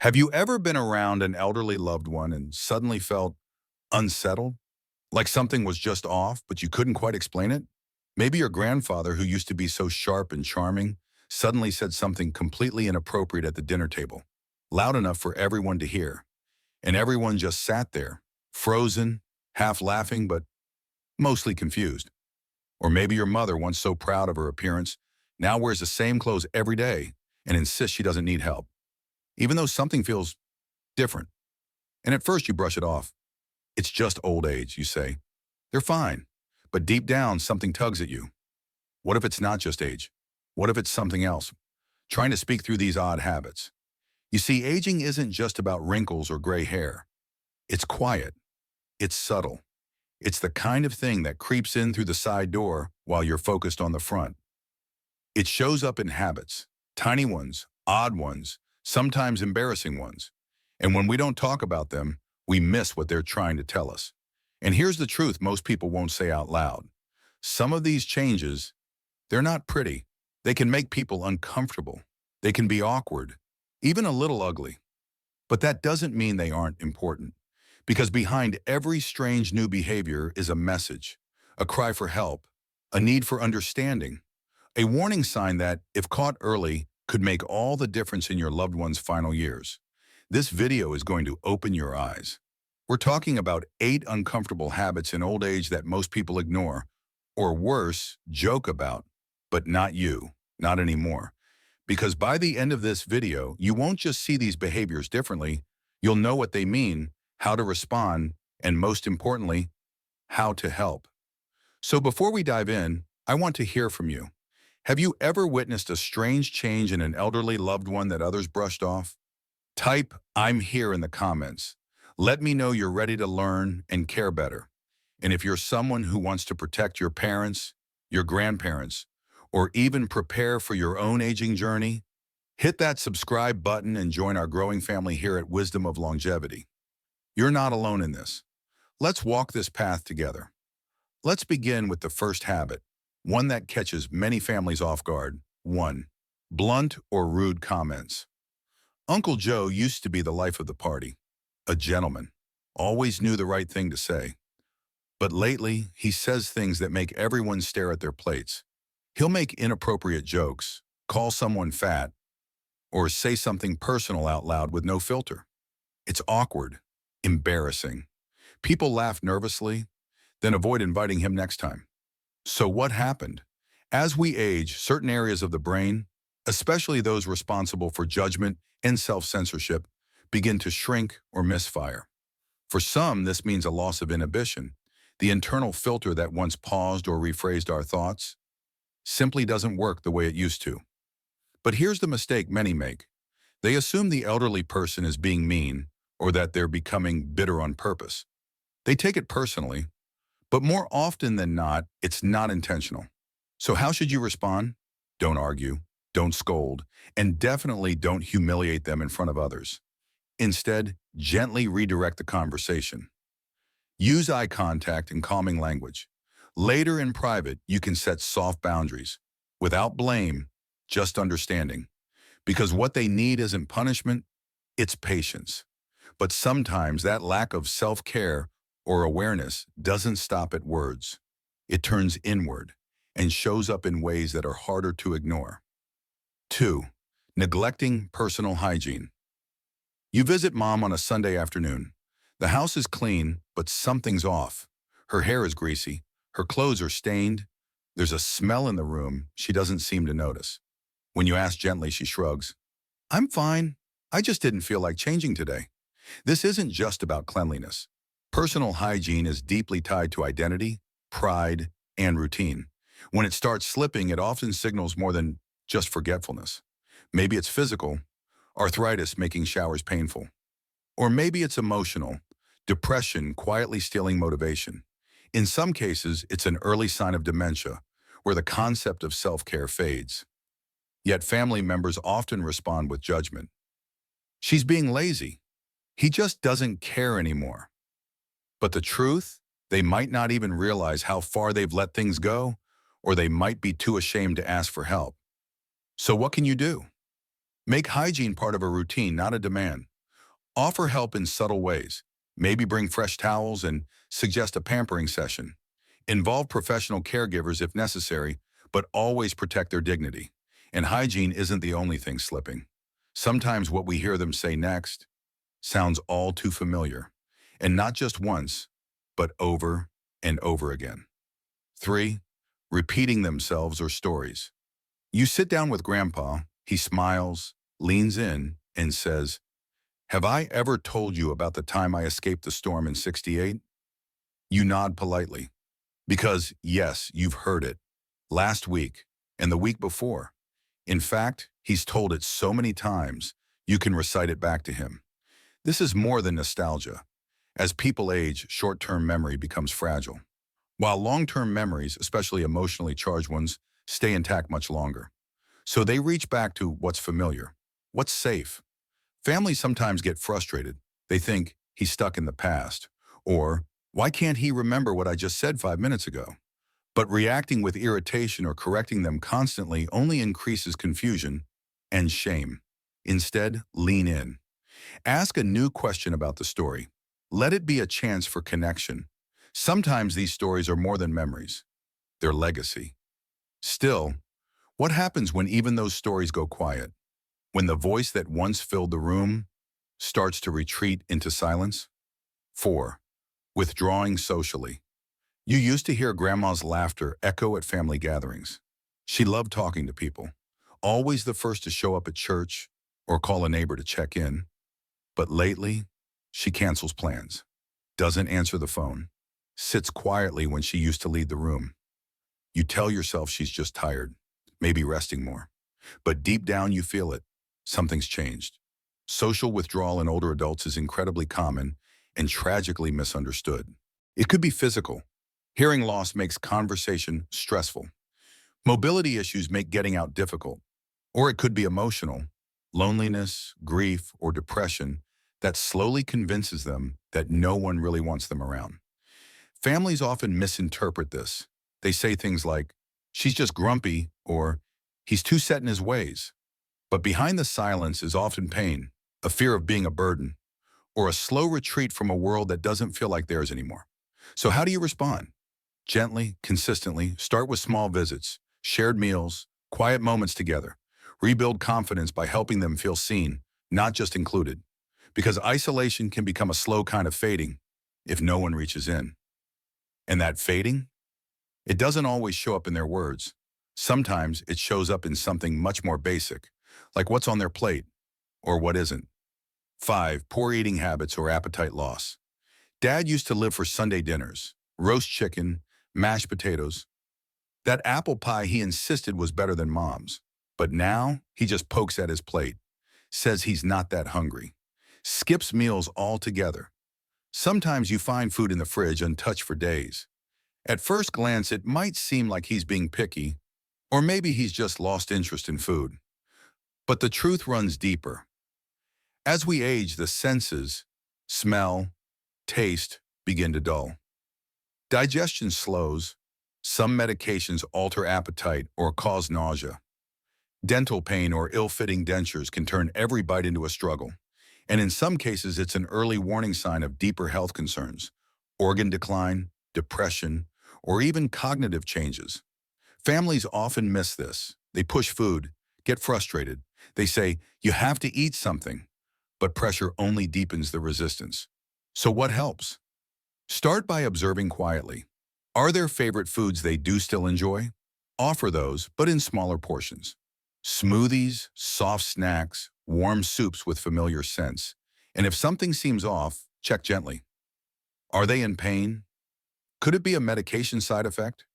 Have you ever been around an elderly loved one and suddenly felt unsettled? Like something was just off, but you couldn't quite explain it? Maybe your grandfather, who used to be so sharp and charming, suddenly said something completely inappropriate at the dinner table, loud enough for everyone to hear. And everyone just sat there, frozen, half laughing, but mostly confused. Or maybe your mother, once so proud of her appearance, now wears the same clothes every day and insists she doesn't need help, even though something feels different. And at first you brush it off. It's just old age, you say. They're fine. But deep down, something tugs at you. What if it's not just age? What if it's something else? Trying to speak through these odd habits. You see, aging isn't just about wrinkles or gray hair. It's quiet. It's subtle. It's the kind of thing that creeps in through the side door while you're focused on the front. It shows up in habits, tiny ones, odd ones, sometimes embarrassing ones. And when we don't talk about them, we miss what they're trying to tell us. And here's the truth most people won't say out loud. Some of these changes, they're not pretty. They can make people uncomfortable. They can be awkward, even a little ugly. But that doesn't mean they aren't important. Because behind every strange new behavior is a message, a cry for help, a need for understanding, a warning sign that, if caught early, could make all the difference in your loved one's final years. This video is going to open your eyes. We're talking about 8 uncomfortable habits in old age that most people ignore, or worse, joke about, but not you, not anymore. Because by the end of this video, you won't just see these behaviors differently, you'll know what they mean, how to respond, and most importantly, how to help. So before we dive in, I want to hear from you. Have you ever witnessed a strange change in an elderly loved one that others brushed off? Type "I'm here" in the comments. Let me know you're ready to learn and care better. And if you're someone who wants to protect your parents, your grandparents, or even prepare for your own aging journey, hit that subscribe button and join our growing family here at Wisdom of Longevity. You're not alone in this. Let's walk this path together. Let's begin with the first habit, one that catches many families off guard. 1. Blunt or rude comments. Uncle Joe used to be the life of the party, a gentleman, always knew the right thing to say. But lately, he says things that make everyone stare at their plates. He'll make inappropriate jokes, call someone fat, or say something personal out loud with no filter. It's awkward, embarrassing. People laugh nervously, then avoid inviting him next time. So what happened? As we age, certain areas of the brain, especially those responsible for judgment and self-censorship, begin to shrink or misfire. For some, this means a loss of inhibition. The internal filter that once paused or rephrased our thoughts simply doesn't work the way it used to. But here's the mistake many make. They assume the elderly person is being mean or that they're becoming bitter on purpose. They take it personally, but more often than not, it's not intentional. So how should you respond? Don't argue, don't scold, and definitely don't humiliate them in front of others. Instead, gently redirect the conversation. Use eye contact and calming language. Later in private, you can set soft boundaries. Without blame, just understanding. Because what they need isn't punishment, it's patience. But sometimes that lack of self-care or awareness doesn't stop at words. It turns inward and shows up in ways that are harder to ignore. 2. Neglecting personal hygiene. You visit mom on a Sunday afternoon. The house is clean, but something's off. Her hair is greasy, her clothes are stained, there's a smell in the room she doesn't seem to notice. When you ask gently, she shrugs. I'm fine. I just didn't feel like changing today. This isn't just about cleanliness. Personal hygiene is deeply tied to identity, pride, and routine. When it starts slipping, it often signals more than just forgetfulness. Maybe it's physical, arthritis making showers painful. Or maybe it's emotional, depression quietly stealing motivation. In some cases, it's an early sign of dementia, where the concept of self-care fades. Yet family members often respond with judgment. She's being lazy. He just doesn't care anymore. But the truth, they might not even realize how far they've let things go, or they might be too ashamed to ask for help. So what can you do? Make hygiene part of a routine, not a demand. Offer help in subtle ways. Maybe bring fresh towels and suggest a pampering session. Involve professional caregivers if necessary, but always protect their dignity. And hygiene isn't the only thing slipping. Sometimes what we hear them say next sounds all too familiar. And not just once, but over and over again. 3. Repeating themselves or stories. You sit down with Grandpa, he smiles, leans in, and says, "Have I ever told you about the time I escaped the storm in '68? You nod politely, because yes, you've heard it. Last week, and the week before. In fact, he's told it so many times, you can recite it back to him. This is more than nostalgia. As people age, short-term memory becomes fragile, while long-term memories, especially emotionally charged ones, stay intact much longer. So they reach back to what's familiar, what's safe. Families sometimes get frustrated. They think he's stuck in the past, or why can't he remember what I just said 5 minutes ago? But reacting with irritation or correcting them constantly only increases confusion and shame. Instead, lean in. Ask a new question about the story. Let it be a chance for connection. Sometimes these stories are more than memories. They're legacy. Still, what happens when even those stories go quiet? When the voice that once filled the room starts to retreat into silence? 4. Withdrawing socially. You used to hear Grandma's laughter echo at family gatherings. She loved talking to people, always the first to show up at church or call a neighbor to check in. But lately, she cancels plans, doesn't answer the phone, sits quietly when she used to lead the room. You tell yourself she's just tired, maybe resting more. But deep down you feel it. Something's changed. Social withdrawal in older adults is incredibly common and tragically misunderstood. It could be physical. Hearing loss makes conversation stressful. Mobility issues make getting out difficult. Or it could be emotional. Loneliness, grief, or depression that slowly convinces them that no one really wants them around. Families often misinterpret this. They say things like, "She's just grumpy," or "He's too set in his ways." But behind the silence is often pain, a fear of being a burden, or a slow retreat from a world that doesn't feel like theirs anymore. So how do you respond? Gently, consistently, start with small visits, shared meals, quiet moments together. Rebuild confidence by helping them feel seen, not just included. Because isolation can become a slow kind of fading if no one reaches in. And that fading? It doesn't always show up in their words. Sometimes it shows up in something much more basic, like what's on their plate or what isn't. 5. Poor eating habits or appetite loss. Dad used to live for Sunday dinners, roast chicken, mashed potatoes. That apple pie he insisted was better than Mom's. But now he just pokes at his plate, says he's not that hungry, skips meals altogether. Sometimes you find food in the fridge untouched for days. At first glance, it might seem like he's being picky, or maybe he's just lost interest in food. But the truth runs deeper. As we age, the senses, smell, taste, begin to dull. Digestion slows. Some medications alter appetite or cause nausea. Dental pain or ill-fitting dentures can turn every bite into a struggle. And in some cases, it's an early warning sign of deeper health concerns, organ decline, depression, or even cognitive changes. Families often miss this. They push food, get frustrated. They say, "You have to eat something," but pressure only deepens the resistance. So what helps? Start by observing quietly. Are there favorite foods they do still enjoy? Offer those, but in smaller portions. Smoothies, soft snacks, warm soups with familiar scents. And if something seems off, check gently. Are they in pain? Could it be a medication side effect?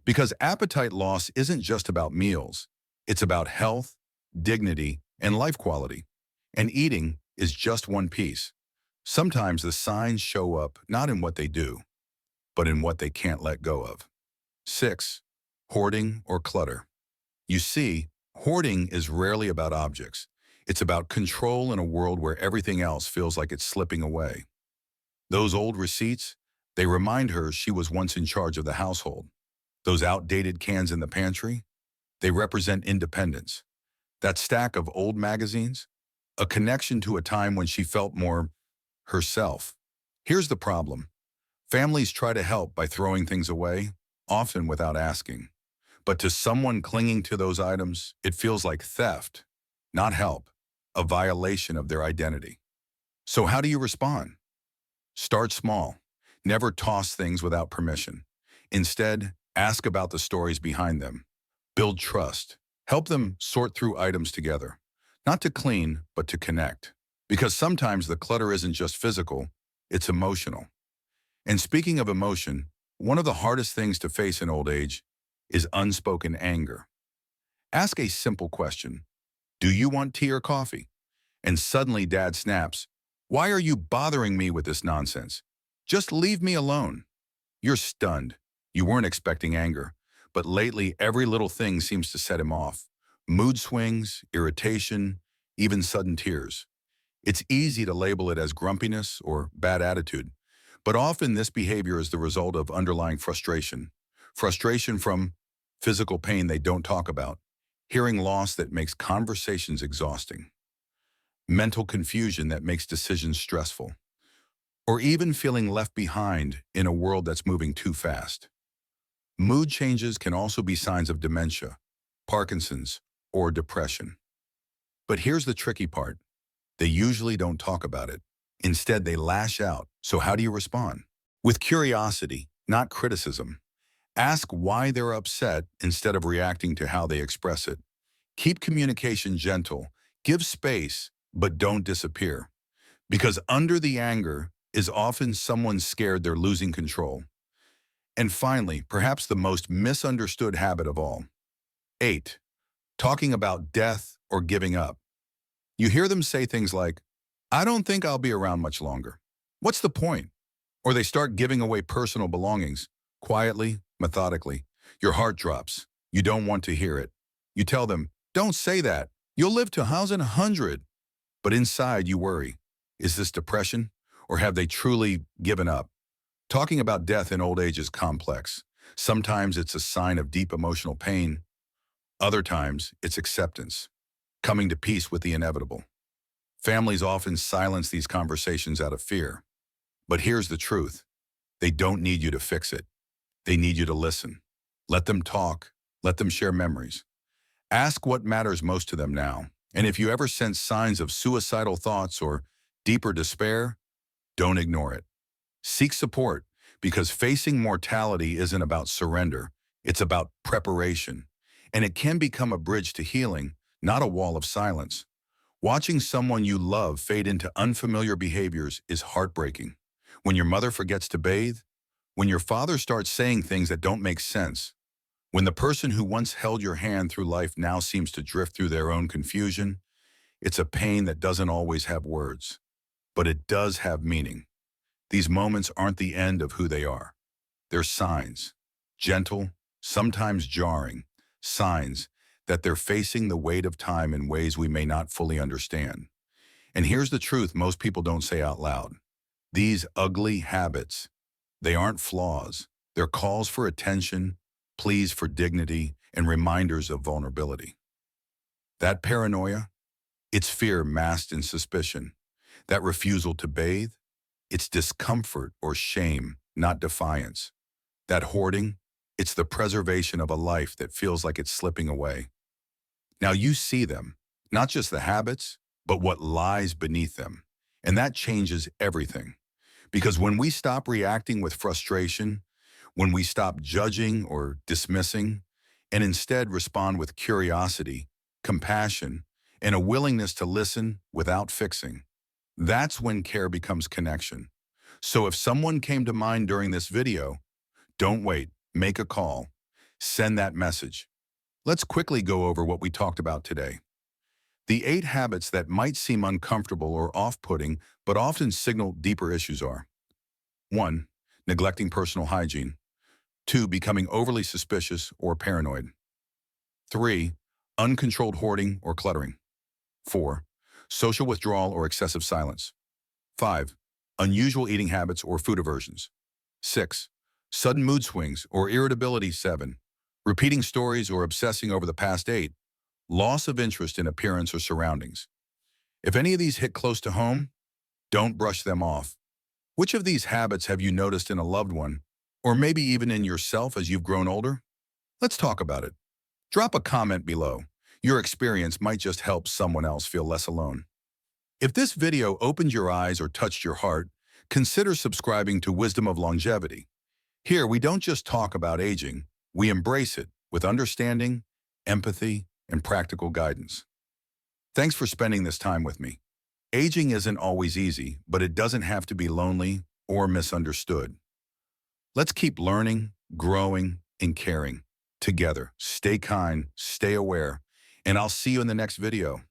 Because appetite loss isn't just about meals. It's about health, dignity, and life quality. And eating is just one piece. Sometimes the signs show up not in what they do, but in what they can't let go of. 6. Hoarding or clutter. You see, hoarding is rarely about objects. It's about control in a world where everything else feels like it's slipping away. Those old receipts, they remind her she was once in charge of the household. Those outdated cans in the pantry, they represent independence. That stack of old magazines, a connection to a time when she felt more herself. Here's the problem. Families try to help by throwing things away, often without asking. But to someone clinging to those items, it feels like theft, not help, a violation of their identity. So how do you respond? Start small. Never toss things without permission. Instead, ask about the stories behind them. Build trust. Help them sort through items together. Not to clean, but to connect. Because sometimes the clutter isn't just physical, it's emotional. And speaking of emotion, one of the hardest things to face in old age is unspoken anger. Ask a simple question. Do you want tea or coffee? And suddenly dad snaps. Why are you bothering me with this nonsense? Just leave me alone. You're stunned. You weren't expecting anger. But lately, every little thing seems to set him off. Mood swings, irritation, even sudden tears. It's easy to label it as grumpiness or bad attitude. But often this behavior is the result of underlying frustration. Frustration from physical pain they don't talk about, hearing loss that makes conversations exhausting, mental confusion that makes decisions stressful, or even feeling left behind in a world that's moving too fast. Mood changes can also be signs of dementia, Parkinson's, or depression. But here's the tricky part. They usually don't talk about it. Instead, they lash out. So how do you respond? With curiosity, not criticism. Ask why they're upset instead of reacting to how they express it. Keep communication gentle. Give space, but don't disappear. Because under the anger is often someone scared they're losing control. And finally, perhaps the most misunderstood habit of all. 8. Talking about death or giving up. You hear them say things like, I don't think I'll be around much longer. What's the point? Or they start giving away personal belongings, quietly, methodically. Your heart drops. You don't want to hear it. You tell them, don't say that. You'll live to 1,100. But inside you worry. Is this depression? Or have they truly given up? Talking about death in old age is complex. Sometimes it's a sign of deep emotional pain. Other times it's acceptance, coming to peace with the inevitable. Families often silence these conversations out of fear. But here's the truth. They don't need you to fix it. They need you to listen. Let them talk. Let them share memories. Ask what matters most to them now. And if you ever sense signs of suicidal thoughts or deeper despair, don't ignore it. Seek support, because facing mortality isn't about surrender. It's about preparation. And it can become a bridge to healing, not a wall of silence. Watching someone you love fade into unfamiliar behaviors is heartbreaking. When your mother forgets to bathe, when your father starts saying things that don't make sense, when the person who once held your hand through life now seems to drift through their own confusion, it's a pain that doesn't always have words, but it does have meaning. These moments aren't the end of who they are. They're signs, gentle, sometimes jarring, signs that they're facing the weight of time in ways we may not fully understand. And here's the truth most people don't say out loud. These ugly habits, they aren't flaws. They're calls for attention, pleas for dignity, and reminders of vulnerability. That paranoia, it's fear masked in suspicion. That refusal to bathe, it's discomfort or shame, not defiance. That hoarding, it's the preservation of a life that feels like it's slipping away. Now you see them, not just the habits, but what lies beneath them. And that changes everything. Because when we stop reacting with frustration, when we stop judging or dismissing, and instead respond with curiosity, compassion, and a willingness to listen without fixing, that's when care becomes connection. So if someone came to mind during this video, don't wait, make a call, send that message. Let's quickly go over what we talked about today. The 8 habits that might seem uncomfortable or off-putting, but often signal deeper issues are: 1. Neglecting personal hygiene. 2. Becoming overly suspicious or paranoid. 3. Uncontrolled hoarding or cluttering. 4. Social withdrawal or excessive silence. 5. Unusual eating habits or food aversions. 6. Sudden mood swings or irritability. 7. Repeating stories or obsessing over the past. 8. Loss of interest in appearance or surroundings. If any of these hit close to home, don't brush them off. Which of these habits have you noticed in a loved one, or maybe even in yourself as you've grown older? Let's talk about it. Drop a comment below. Your experience might just help someone else feel less alone. If this video opened your eyes or touched your heart, consider subscribing to Wisdom of Longevity. Here, we don't just talk about aging, we embrace it with understanding, empathy, and practical guidance. Thanks for spending this time with me. Aging isn't always easy, but it doesn't have to be lonely or misunderstood. Let's keep learning, growing, and caring together. Stay kind, stay aware, and I'll see you in the next video.